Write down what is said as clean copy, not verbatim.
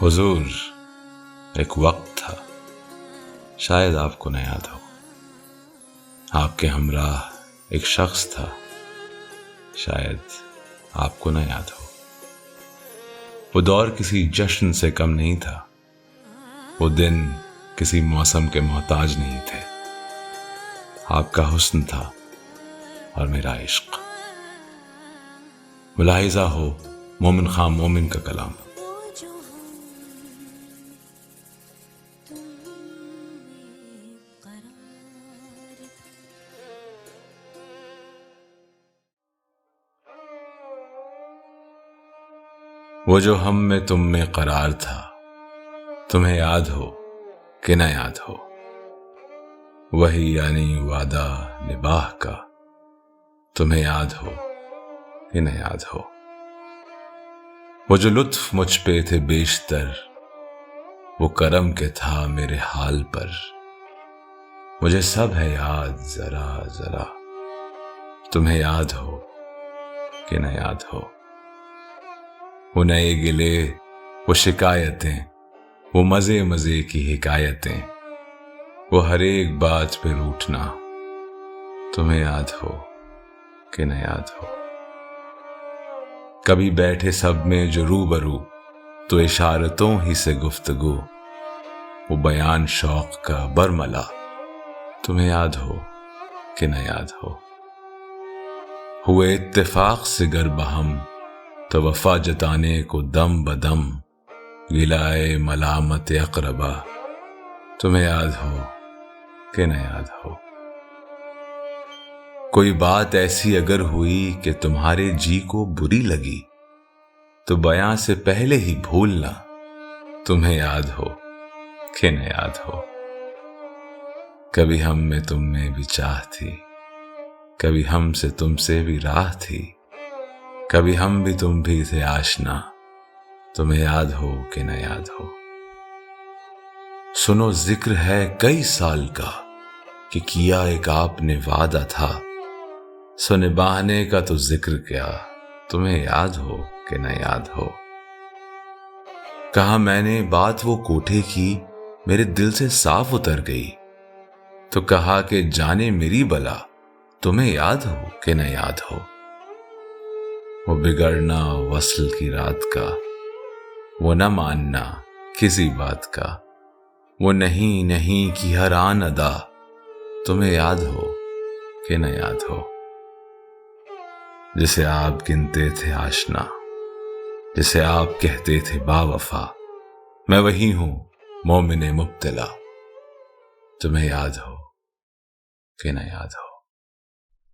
हुजूर, एक वक्त था, शायद आपको न याद हो, आपके हमराह एक शख्स था, शायद आपको न याद हो। वो दौर किसी जश्न से कम नहीं था, वो दिन किसी मौसम के मोहताज नहीं थे। आपका हुस्न था और मेरा इश्क। मुलाहिजा हो मोमिन खां मोमिन का कलाम। वो जो हम में तुम में करार था, तुम्हें याद हो कि न याद हो, वही यानी वादा निबाह का, तुम्हें याद हो कि न याद हो। वो जो लुत्फ मुझ पे थे बेशतर, वो करम के था मेरे हाल पर। मुझे सब है याद जरा जरा, तुम्हें याद हो कि न याद हो। वो नए गिले, वो शिकायतें, वो मजे मजे की हिकायतें, वो हर एक बात पे रूठना, तुम्हें याद हो कि न याद हो। कभी बैठे सब में जो रूबरू, तो इशारतों ही से गुफ्तगू, वो बयान शौक का बरमला, तुम्हें याद हो कि न याद हो। हुए इत्तेफाक से गर बहम, तो वफा जताने को दम बदम, गिलाए मलामत अक़रबा, तुम्हें याद हो कि न याद हो। कोई बात ऐसी अगर हुई कि तुम्हारे जी को बुरी लगी, तो बयां से पहले ही भूलना, तुम्हें याद हो कि न याद हो। कभी हम में तुम में भी चाह थी, कभी हमसे तुमसे भी राह थी, कभी हम भी तुम भी थे आशना, तुम्हें याद हो कि न याद हो। सुनो जिक्र है कई साल का, कि किया एक आपने वादा था, सो निभाने का तो जिक्र क्या, तुम्हें याद हो कि न याद हो। कहा मैंने बात वो कोठे की, मेरे दिल से साफ उतर गई, तो कहा कि जाने मेरी बला, तुम्हें याद हो कि न याद हो। वो बिगड़ना वस्ल की रात का, वो न मानना किसी बात का, वो नहीं नहीं की हर आन अदा, तुम्हें याद हो कि न याद हो। जिसे आप गिनते थे आशना, जिसे आप कहते थे बावफा, मैं वही हूं मोमिन मुब्तला, तुम्हें याद हो कि न याद हो।